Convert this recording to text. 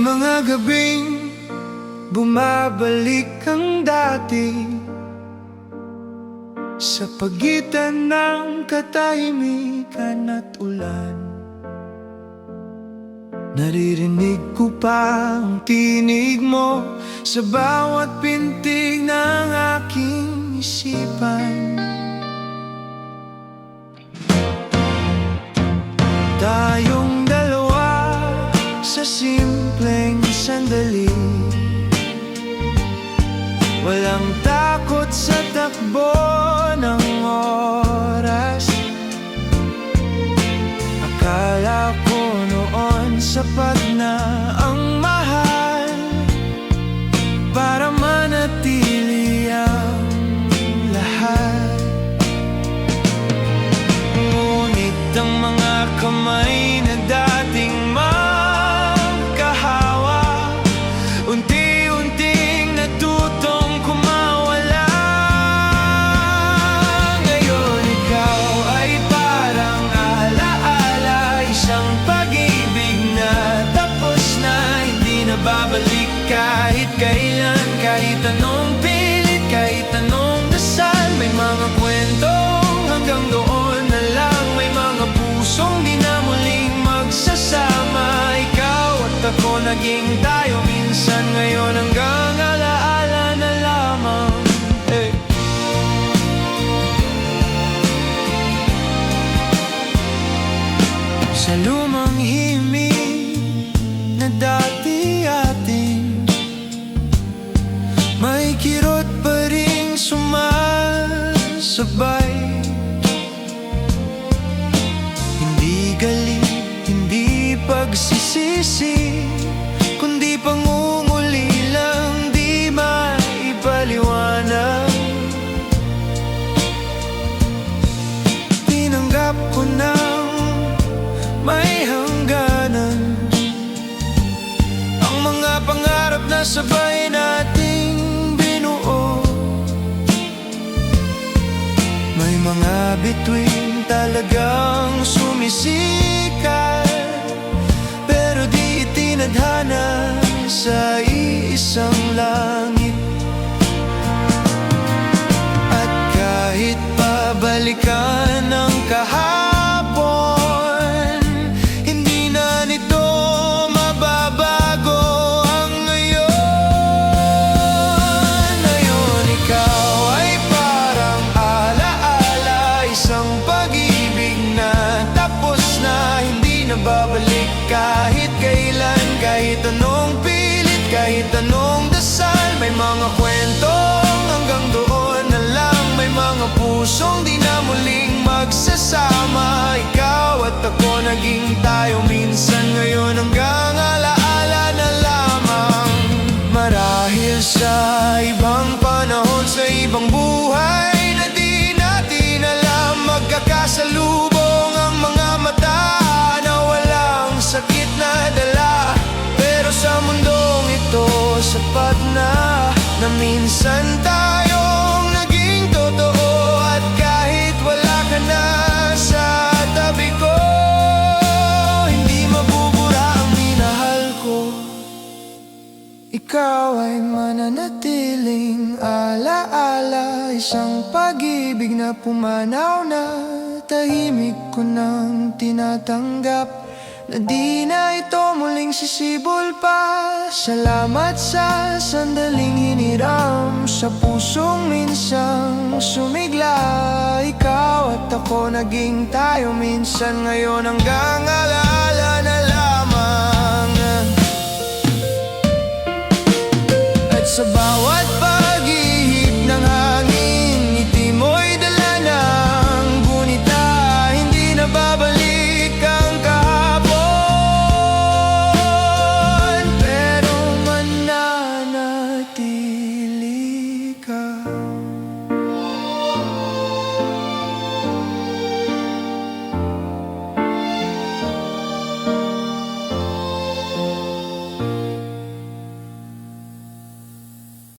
mga gabing bumabalik ang dati, sa pagitan ng katahimikan at ulan. Naririnig ko pa ang tinig mo sa bawat pintig ng aking isipan. Tayong dalawa sa simpleng sandali, walang takot sa takbo ng oras. Akala ko noon sapat na ang mahal para manatili ang lahat. Ngunit ang mga kamay na dating magkahawa, unti-unting natutong kumawala. Ngayon ikaw ay parang alaala, isang pag-ibig na tapos na, hindi na babalik kahit kailan. Kahit anong pilit, kahit anong dasal, may mga kwentong hanggang doon na lang. May mga pusong di na muling magsasama. Ikaw at ako naging tayo minsan, ngayon hanggang alaala na lamang. Hey. Sa lumang himig na dati atin, may kirot pa ring sumasabay. Hindi galit, hindi pagsisisi, kundi pangunguli lang di maipaliwanag. Tinanggap ko nang may hangganan ang mga pangarap na sabay nating binuo. May mga bituin talagang sumisikat, pero di itinadhana sa iisang langit. At kahit pabalikan ang kahapon, hindi na nito mababago ang ngayon. Ngayon ikaw ay parang alaala, isang pag-ibig na tapos na, hindi na babalik kahit kailan. Kahit anong pilit, kahit anong dasal, may mga kwentong hanggang doon na lang. May mga pusong di na muling magsasama. Ikaw at ako naging tayo minsan, ngayon hanggang alaala na lamang. Marahil sa ibang panahon, sa ibang buhay na di natin alam, magkakasalubong ang mga mata na walang sakit na dala. Pero sa mundong ito, sapat na na minsan tayong naging totoo. At kahit wala ka na sa tabi ko, hindi mabubura ang minahal ko. Ikaw ay mananatiling alaala, isang pag-ibig na pumanaw na tahimik ko nang tinatanggap, na di na ito muling sisibol pa. Salamat sa sandaling hiniram, sa pusong minsang sumigla. Ikaw at ako naging tayo minsan, ngayon hanggang alaala na lamang. At sa